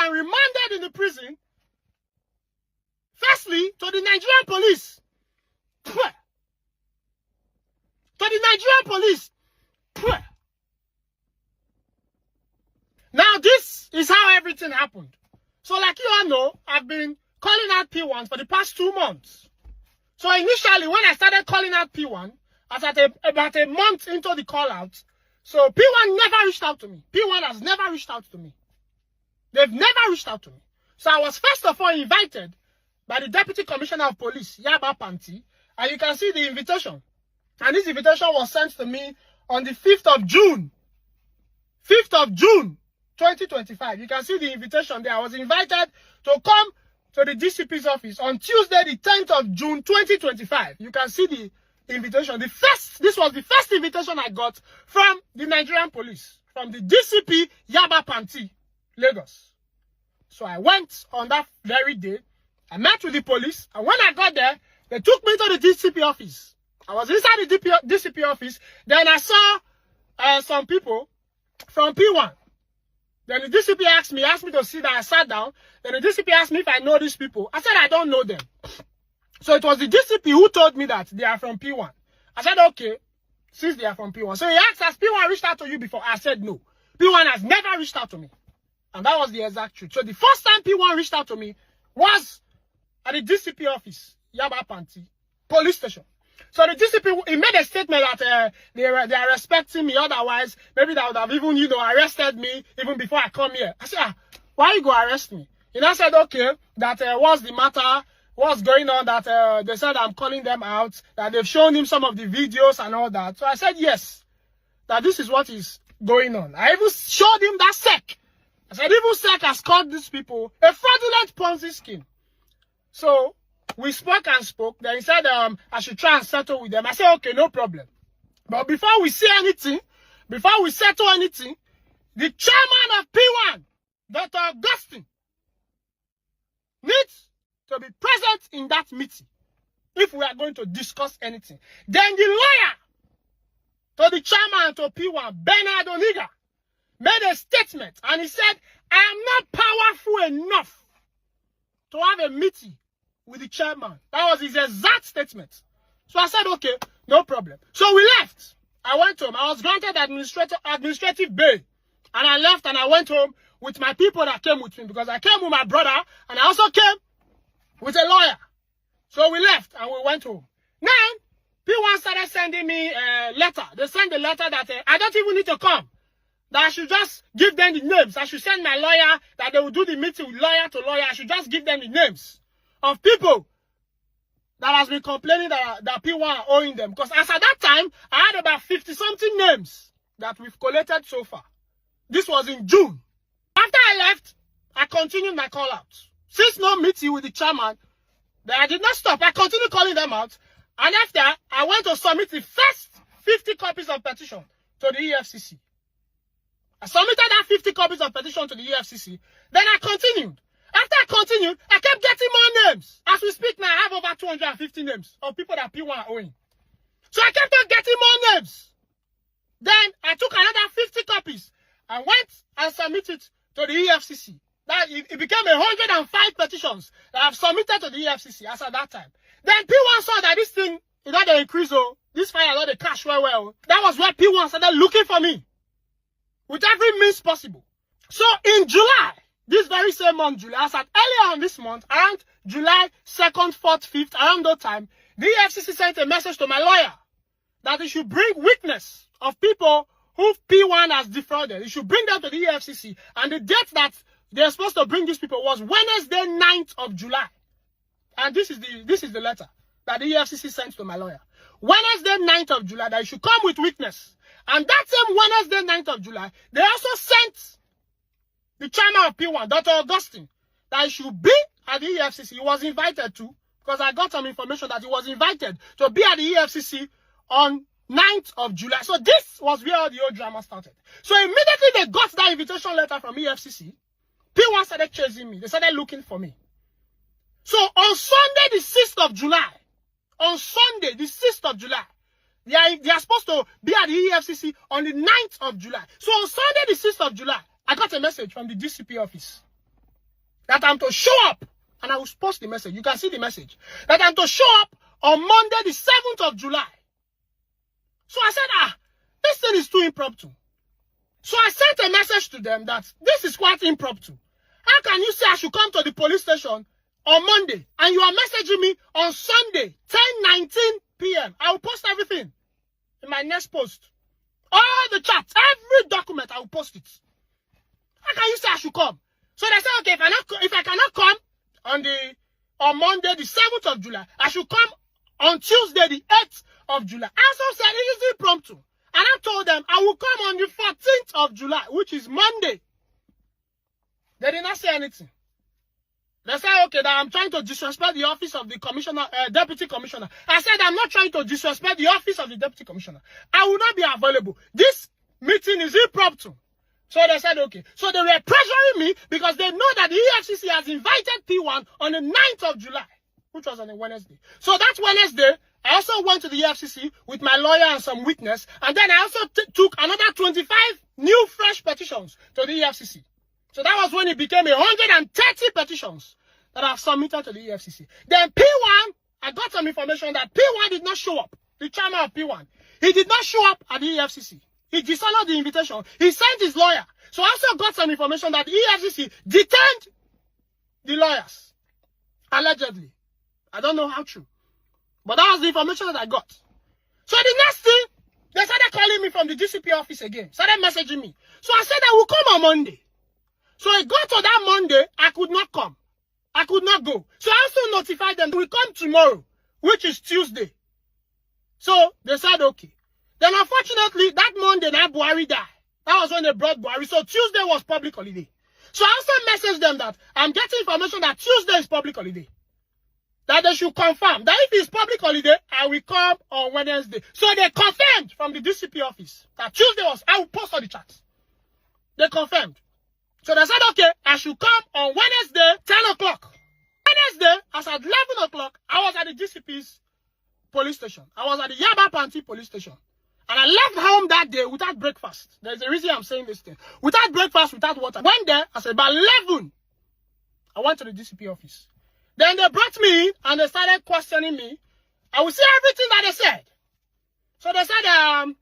and remanded in the prison, firstly, to the Nigerian police. To the Nigerian police. Now, this is how everything happened. So, like you all know, I've been calling out P1 for the past 2 months. So, initially, when I started calling out P1, I was about a month into the call out. So, P1 never reached out to me. P1 has never reached out to me. They've never reached out to me. So, I was first of all invited by the Deputy Commissioner of Police, Yaba Panti, and you can see the invitation. And this invitation was sent to me on the 5th of June. 5th of June, 2025. You can see the invitation there. I was invited to come to the DCP's office on Tuesday, the 10th of June, 2025. You can see the invitation. This was the first invitation I got from the Nigerian police, from the DCP Yaba Panti, Lagos. So I went on that very day. I met with the police, and when I got there, they took me to the DCP office. I was inside the DCP office. Then I saw some people from P1. Then the DCP asked me to sit down. I sat down. Then the DCP asked me if I know these people. I said I don't know them. So it was the DCP who told me that they are from P1. I said, okay, since they are from P1. So he asked, has P1 reached out to you before? I said no. P1 has never reached out to me. And that was the exact truth. So the first time P1 reached out to me was at the DCP office, Yaba Panti, police station. So the DCP, he made a statement that they are respecting me. Otherwise, maybe they would have even, arrested me even before I come here. I said, why you go arrest me? He now said, okay, that what's the matter? What's going on? That they said I'm calling them out. That they've shown him some of the videos and all that. So I said, yes, that this is what is going on. I even showed him that SEC. I said, even SEC has called these people a fraudulent Ponzi scheme. So we spoke and spoke. Then he said I should try and settle with them. I said, okay, no problem. But before we say anything, before we settle anything, the chairman of P1, Dr. Augustine, needs to be present in that meeting if we are going to discuss anything. Then the lawyer to the chairman to P1, Bernard Oniga, made a statement and he said, I am not powerful enough to have a meeting with the chairman. That was his exact statement. So I said, okay, no problem. So we left. I went home. I was granted administrative bail. And I left and I went home with my people that came with me, because I came with my brother and I also came with a lawyer. So we left and we went home. Then, P1 started sending me a letter. They sent a letter that I don't even need to come. That I should just give them the names. I should send my lawyer, that they will do the meeting with lawyer to lawyer. I should just give them the names of people that has been complaining that P1 are owing them. Because as at that time, I had about 50-something names that we've collated so far. This was in June. After I left, I continued my call out. Since no meeting with the chairman, I did not stop. I continued calling them out. And after, I went to submit the first 50 copies of petition to the EFCC. I submitted that 50 copies of petition to the EFCC. Then I continued. After I continued, I kept getting more names. As we speak now, I have over 250 names of people that P1 are owing. So I kept on getting more names. Then I took another 50 copies and went and submitted to the EFCC. That it became 105 petitions that I've submitted to the EFCC as at that time. Then P1 saw that this thing, they increase, this fire, the cash well. That was where P1 started looking for me with every means possible. So in July, this very same month, July, as at earlier on this month, around July 2nd, 4th, 5th, around that time, the EFCC sent a message to my lawyer that he should bring witness of people who P1 has defrauded. He should bring them to the EFCC. And the date that they're supposed to bring these people was Wednesday, 9th of July. And this is the letter that the EFCC sent to my lawyer. Wednesday, 9th of July, that he should come with witness. And that same Wednesday, 9th of July, they also sent the chairman of P1, Dr. Augustine, that he should be at the EFCC. He was invited to, because I got some information that he was invited to be at the EFCC on 9th of July. So this was where all the old drama started. So immediately they got that invitation letter from EFCC, P1 started chasing me. They started looking for me. So on Sunday, the 6th of July, they are supposed to be at the EFCC on the 9th of July. So on Sunday, the 6th of July, I got a message from the DCP office that I'm to show up. And I will post the message. You can see the message. That I'm to show up on Monday, the 7th of July. So I said, this thing is too impromptu. So I sent a message to them that this is quite impromptu. How can you say I should come to the police station on Monday and you are messaging me on Sunday, 10:19 p.m. I will post everything in my next post. All the chats, every document, I will post it. How can you say I should come? So they said, okay, if I cannot come on Monday, the 7th of July, I should come on Tuesday, the 8th of July. I also said it is impromptu. And I told them I will come on the 14th of July, which is Monday. They did not say anything. They said, okay, that I'm trying to disrespect the office of the commissioner, deputy commissioner. I said, I'm not trying to disrespect the office of the deputy commissioner. I will not be available. This meeting is impromptu. So they said, okay. So they were pressuring me because they know that the EFCC has invited Pwan on the 9th of July, which was on a Wednesday. So that Wednesday, I also went to the EFCC with my lawyer and some witness. And then I also took another 25 new fresh petitions to the EFCC. So that was when it became 130 petitions that I've submitted to the EFCC. Then Pwan, I got some information that Pwan did not show up. The chairman of Pwan. He did not show up at the EFCC. He dishonored the invitation. He sent his lawyer. So I also got some information that the EFCC detained the lawyers. Allegedly. I don't know how true. But that was the information that I got. So the next thing, they started calling me from the DCP office again. Started messaging me. So I said I will come on Monday. So I got to that Monday, I could not come. I could not go. So I also notified them, we come tomorrow, which is Tuesday. So they said, okay. Then unfortunately, that Monday, that Buhari died. That was when they brought Buhari. So Tuesday was public holiday. So I also messaged them that I'm getting information that Tuesday is public holiday. That they should confirm that if it's public holiday, I will come on Wednesday. So they confirmed from the DCP office that Tuesday was, I will post all the chats. They confirmed. So they said, okay, I should come on Wednesday, 10 o'clock. Wednesday, as at 11 o'clock, I was at the DCP's police station. I was at the Yaba Panti police station. And I left home that day without breakfast. There's a reason I'm saying this thing. Without breakfast, without water. Went there, I said, about 11, I went to the DCP office. Then they brought me in and they started questioning me. I will say everything that they said. So they said,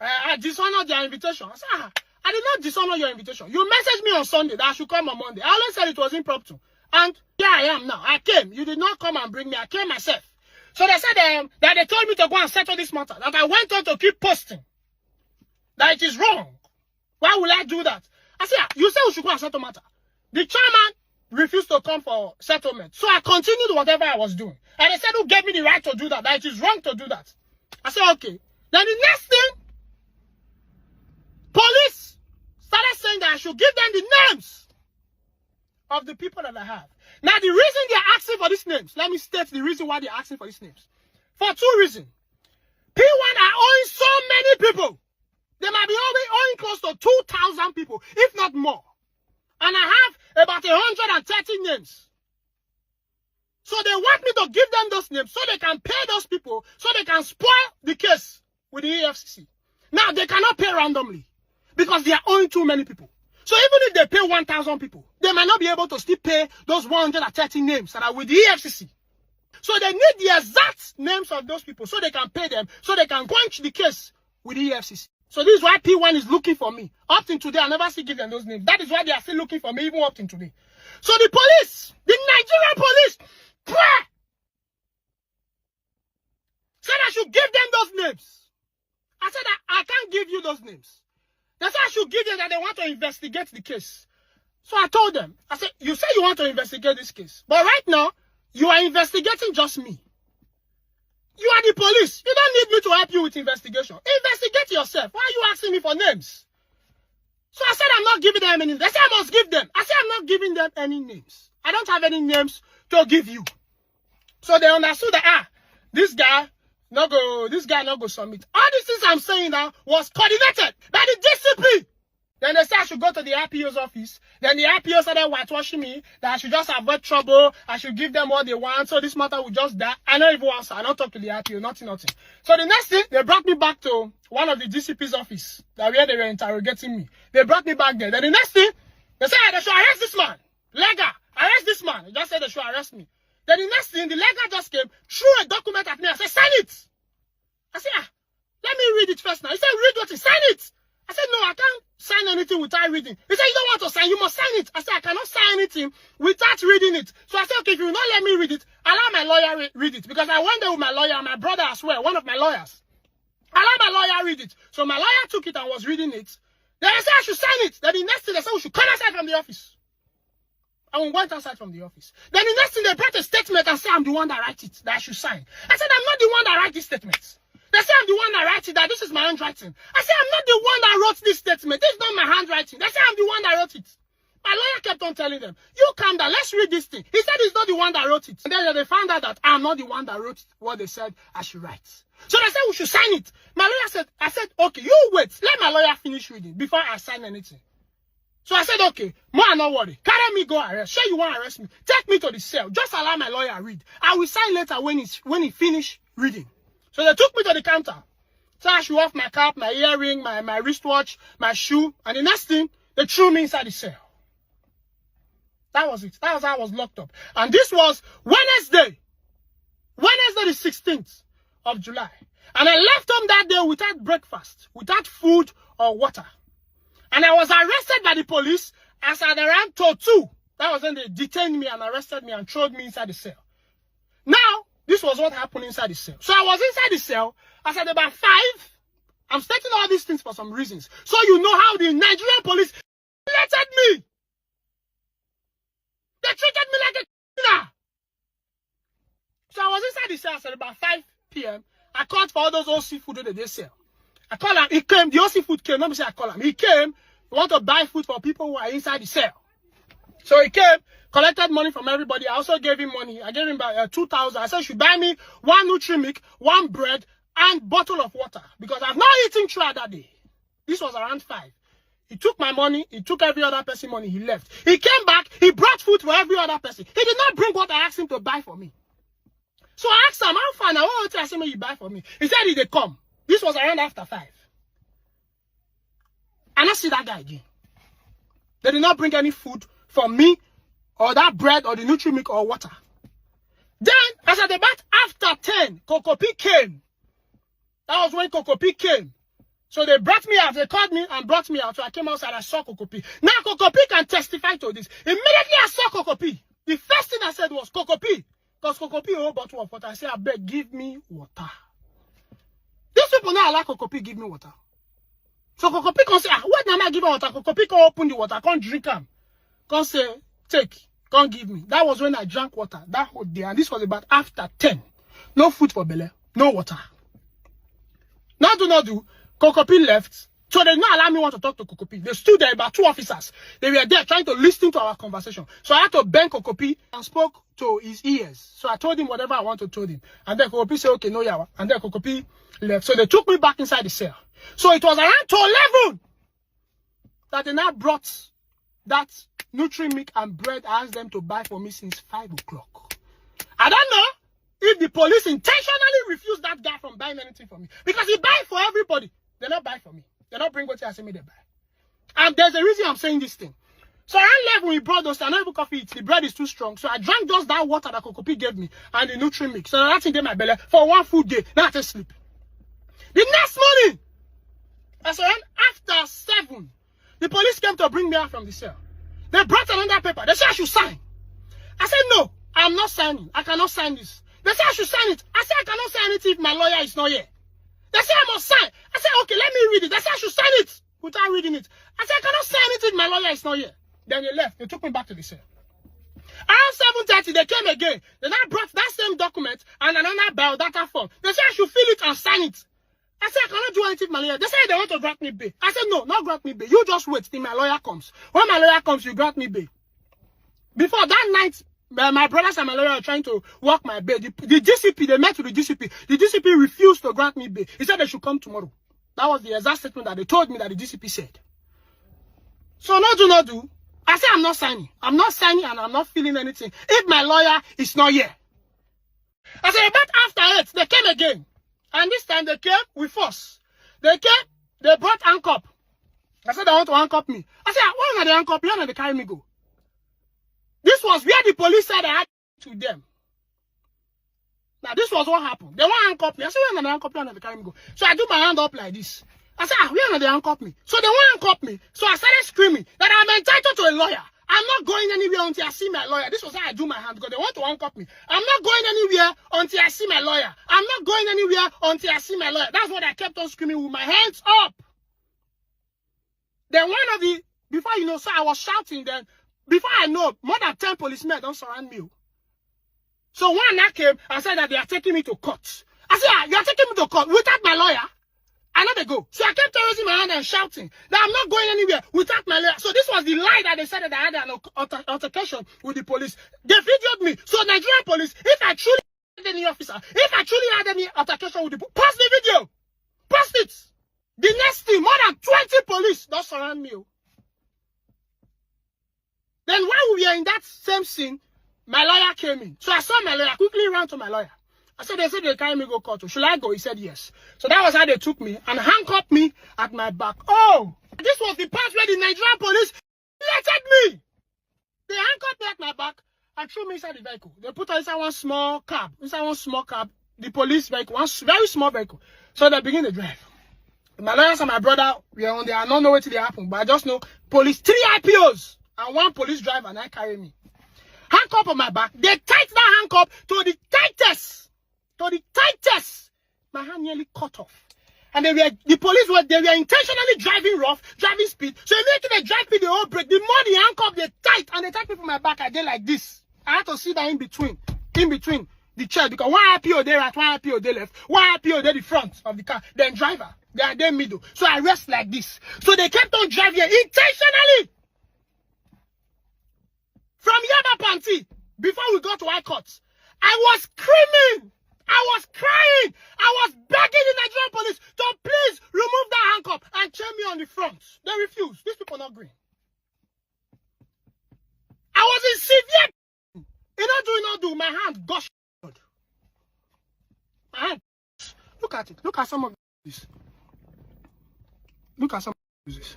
I dishonored their invitation. I said, I did not dishonor your invitation. You messaged me on Sunday that I should come on Monday. I always said it was impromptu. And here I am now. I came. You did not come and bring me. I came myself. So they said that they told me to go and settle this matter. That I went on to keep posting. That it is wrong. Why will I do that? I said, you said we should go and settle matter. The chairman refused to come for settlement. So I continued whatever I was doing. And they said, who gave me the right to do that? That it is wrong to do that. I said, okay. Then the next thing, police started saying that I should give them the names of the people that I have. Now, the reason they're asking for these names, let me state the reason why they're asking for these names. For two reasons. P1 are owing so many people. They might be owing close to 2,000 people, if not more. And I have about 130 names. So they want me to give them those names so they can pay those people, so they can spoil the case with the EFCC. Now, they cannot pay randomly because they are owing too many people. So even if they pay 1,000 people, they might not be able to still pay those 130 names that are with the EFCC. So they need the exact names of those people so they can pay them, so they can quench the case with the EFCC. So this is why P1 is looking for me. Up till today, I never see give them those names. That is why they are still looking for me, even up till today. So the police, the Nigerian police, said I should give them those names. I said I can't give you those names. They said I should give them that they want to investigate the case. So I told them, I said, you say you want to investigate this case. But right now, you are investigating just me. You are the police. You don't need me to help you with investigation. Investigate yourself. Why are you asking me for names? So I said I'm not giving them any names. They said I must give them. I said I'm not giving them any names. I don't have any names to give you. So they understood that, this guy not go submit. All these things I'm saying now was coordinated by the DCP. Then they said I should go to the IPO's office. Then the IPO started whitewashing me, that I should just avoid trouble. I should give them what they want. So this matter will just die. I don't even answer. I don't talk to the IPO. Nothing. So the next thing, they brought me back to one of the DCP's office, where they were interrogating me. They brought me back there. Then the next thing, they said they should arrest this man. Lega, arrest this man. He just said they should arrest me. Then the next thing, the Lega just came, threw a document at me and said, sign it. I said, let me read it first now. He said, read what is, sign it. I said, no, I can't sign anything without reading. He said, you don't want to sign, you must sign it. I said, I cannot sign anything without reading it. So I said, okay, if you will not let me read it, allow my lawyer read it. Because I went there with my lawyer and my brother as well, one of my lawyers. Allow my lawyer read it. So my lawyer took it and was reading it. Then I said, I should sign it. Then the next thing, they said, we should come outside from the office. And we went outside from the office. Then the next thing, they brought a statement and said, I'm the one that writes it, that I should sign. I said, I'm not the one that writes this statement. They say I'm the one that writes it, that this is my handwriting. I said, I'm not the one that wrote this statement. This is not my handwriting. They say I'm the one that wrote it. My lawyer kept on telling them, you calm down, let's read this thing. He said he's not the one that wrote it. And then they found out that I'm not the one that wrote what they said I should write. So they said we should sign it. My lawyer said, I said, okay, you wait. Let my lawyer finish reading before I sign anything. So I said, okay, more not worry. Carry me, go arrest. Sure you want to arrest me? Take me to the cell. Just allow my lawyer read. I will sign later when he finish reading. So they took me to the counter. So I should off my cap, my earring, my wristwatch, my shoe. And the next thing, they threw me inside the cell. That was it. That was how I was locked up. And this was Wednesday the 16th of July. And I left home that day without breakfast, without food or water. And I was arrested by the police as at around 2. That was when they detained me and arrested me and threw me inside the cell. Now, this was what happened inside the cell. So I was inside the cell. As at about 5, I'm stating all these things for some reasons. So you know how the Nigerian police treated me. They treated me like a criminal. So I was inside the cell at about 5 p.m. I called for all those old seafood that they sell. I called him. He came. The old seafood came. Let me say I call him. He came. He wanted to buy food for people who are inside the cell. So he came, collected money from everybody. I also gave him money. I gave him 2,000. I said, you should buy me 1 Nutri-Milk, 1 bread, and bottle of water. Because I've not eaten throughout that day. This was around 5. He took my money. He took every other person's money. He left. He came back. He brought food for every other person. He did not bring what I asked him to buy for me. So I asked him, how far now? What I asked him you buy for me? He said he did come. This was around after 5. And I see that guy again. They did not bring any food for me, or that bread, or the Nutri-Milk, or water. Then, as at about after 10, Kokopi came. That was when Kokopi came. So they brought me out. They called me and brought me out. So I came outside. I saw Kokopi. Now Kokopi can testify to this. Immediately I saw Kokopi. The first thing I said was Kokopi. Because Kokopi a bottle of water. I said, I beg, give me water. These people now allow Kokopi give me water. So Kokopi can say, what am I giving water? Kokopi can open the water. Can't drink them. Can't say, take. Can't give me. That was when I drank water. That whole day. And this was about after 10. No food for Bele. No water. Now do not do. Kokopi left. So they did not allow me want to talk to Kokopi. They stood there, about 2 officers. They were there trying to listen to our conversation. So I had to bend Kokopi and spoke to his ears. So I told him whatever I wanted to tell him. And then Kokopi said, okay, no, yawa. And then Kokopi left. So they took me back inside the cell. So it was around 2:11 that they now brought that Nutri-Milk and bread I asked them to buy for me since 5 o'clock. I don't know if the police intentionally refused that guy from buying anything for me. Because he buy for everybody. They not buy for me. They not bring what they ask me they buy. And there's a reason I'm saying this thing. So around 11 we brought those, I don't even coffee it. The bread is too strong. So I drank just that water that Kokopi gave me and the Nutri-Milk. So that thing in my belly for 1 full day. Now I just sleep. The next morning, as around after 7, the police came to bring me out from the cell. They brought another paper. They said I should sign. I said, no, I'm not signing. I cannot sign this. They said I should sign it. I said I cannot sign it if my lawyer is not here. They said I must sign. I said, okay, let me read it. They said I should sign it without reading it. I said I cannot sign it if my lawyer is not here. Then they left. They took me back to the cell. Around 7:30, they came again. They now brought that same document and another biodata form. They said I should fill it and sign it. I said, I cannot do anything with my lawyer. They said they want to grant me bail. I said, no, not grant me bail. You just wait till my lawyer comes. When my lawyer comes, you grant me bail. Before that night, my brothers and my lawyer are trying to work my bail. The DCP, they met with the DCP. The DCP refused to grant me bail. He said they should come tomorrow. That was the exact statement that they told me that the DCP said. So no do not do. I said I'm not signing. I'm not signing and I'm not feeling anything if my lawyer is not here. I said, but after 8, they came again. And this time they came with force. They came, they brought handcuff. I said they want to handcuff me. I said, why not they handcuff me? Why not they carry me go? This was where the police said I had to them. Now, this was what happened. They want to handcuff me. I said, where are they handcuff me? And they carry me go. So I do my hand up like this. I said, where are they handcuff me? So they want to handcuff me. So I started screaming that I'm entitled to a lawyer. I'm not going anywhere until I see my lawyer. This was how I do my hand because they want to handcuff me. I'm not going anywhere until I see my lawyer. I'm not going anywhere until I see my lawyer. That's what I kept on screaming with my hands up. Then one of the, before you know, so I was shouting then, before I know, more than 10 policemen don't surround me. So one that came and said that they are taking me to court. I said, you are taking me to court without my lawyer? I know they go. So I kept raising my hand and shouting that I'm not going anywhere without my lawyer. So this was the lie that they said that I had an altercation with the police. They videoed me. So Nigerian police, if I truly had any officer, if I truly had any altercation with the police, post the video. Post it. The next thing, more than 20 police don't surround me. Then while we were in that same scene, my lawyer came in. So I saw my lawyer, quickly ran to my lawyer. I said, they said they carry me go court. Should I go? He said yes. So that was how they took me and handcuffed me at my back. Oh, this was the part where the Nigerian police let me. They handcuffed me at my back and threw me inside the vehicle. They put us inside one small cab. The police vehicle, one very small vehicle. So they begin to drive. My lawyers and my brother, we are on there. I don't know what they happen, but I just know police, 3 IPOs and 1 police driver, and I carry me. Handcuff on my back. They tight that handcuff to the tightest. My hand nearly cut off. And the police were intentionally driving rough, driving speed. So immediately they drive speed, they all break. The more the handcuff, they tight, and they tight me from my back. I did like this. I had to sit down in between the chair, because 1 IPO there right, 1 IPO there left, 1 IPO there the front of the car, then driver, they are there middle. So I rest like this. So they kept on driving intentionally. From Yaba Panti, before we got to High Court, I was screaming. I was crying. I was begging the Nigerian police to please remove that handcuff and chain me on the front. They refused. These people not green. I was in severe. You not do. My hand gushed. My hand. Look at it. Look at some of this. Look at some of this.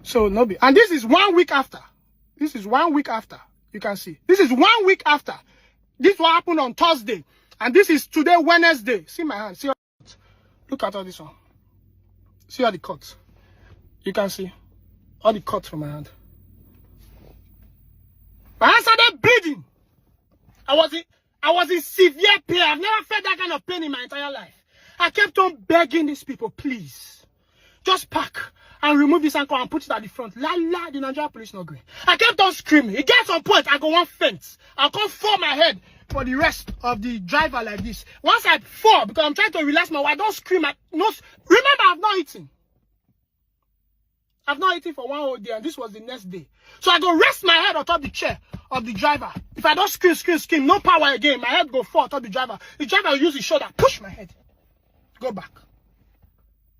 So Nobi. And this is 1 week after. This is 1 week after. You can see. This is 1 week after. This what happened on Thursday. And this is today, Wednesday. See my hand. See all the cuts. Look at all this one. See all the cuts. You can see all the cuts from my hand. My hand started bleeding. I was in severe pain. I've never felt that kind of pain in my entire life. I kept on begging these people, please, just pack and remove this ankle and put it at the front. The Nigerian police not green. I kept on screaming. It gets some point, I go one fence. I'll come fall my head for the rest of the driver like this. Once I fall, because I'm trying to relax my wife, don't scream. Remember, I've not eaten. I've not eaten for 1 whole day, and this was the next day. So I go rest my head on top the chair of the driver. If I don't scream, no power again, my head go fall on top the driver. The driver will use his shoulder, push my head. Go back.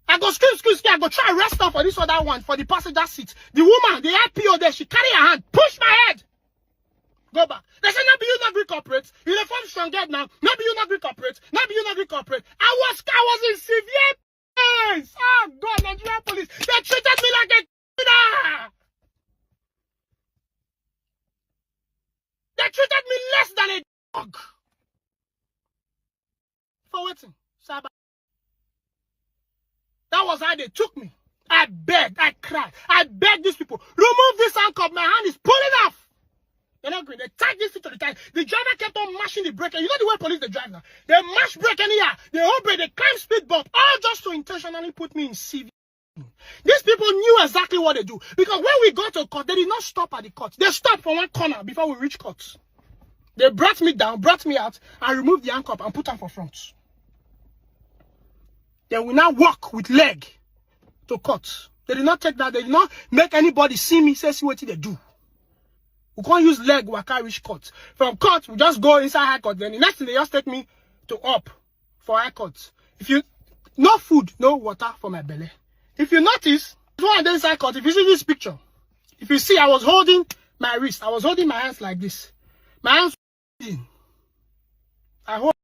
I go scream. I go try rest up for this other one, for the passenger seat. The woman, the IPO there, she carry her hand, push my head. Go back. They say, no, be you not corporate. You the form strong head now. No, be you not corporate. No, be you not corporate. I was in severe pain. Oh, God, Nigerian police. They treated me like a killer. They treated me less than a dog. For waiting. Saba. That was how they took me. I begged. I cried. I begged these people. Remove this handcuff. My hand is pulling off. They're not green. They tied this to the tie. The driver kept on mashing the brake. You know the way police they drive now. They mash brake anyhow. They hold brake. They climb speed bump. All just to intentionally put me in severe. These people knew exactly what they do. Because when we got to court, they did not stop at the court. They stopped for one corner before we reached court. They brought me down, brought me out, and removed the handcuff and put them for front. Then we now walk with leg to court. They did not take that. They did not make anybody see me, say, see what they do. We can't use leg waka reach court. From court, we just go inside High Court. Then the next thing, they just take me to up for High Court. No food, no water for my belly. If you notice, one day inside court, if you see this picture, if you see, I was holding my wrist. I was holding my hands like this. My hands were bleeding. I hold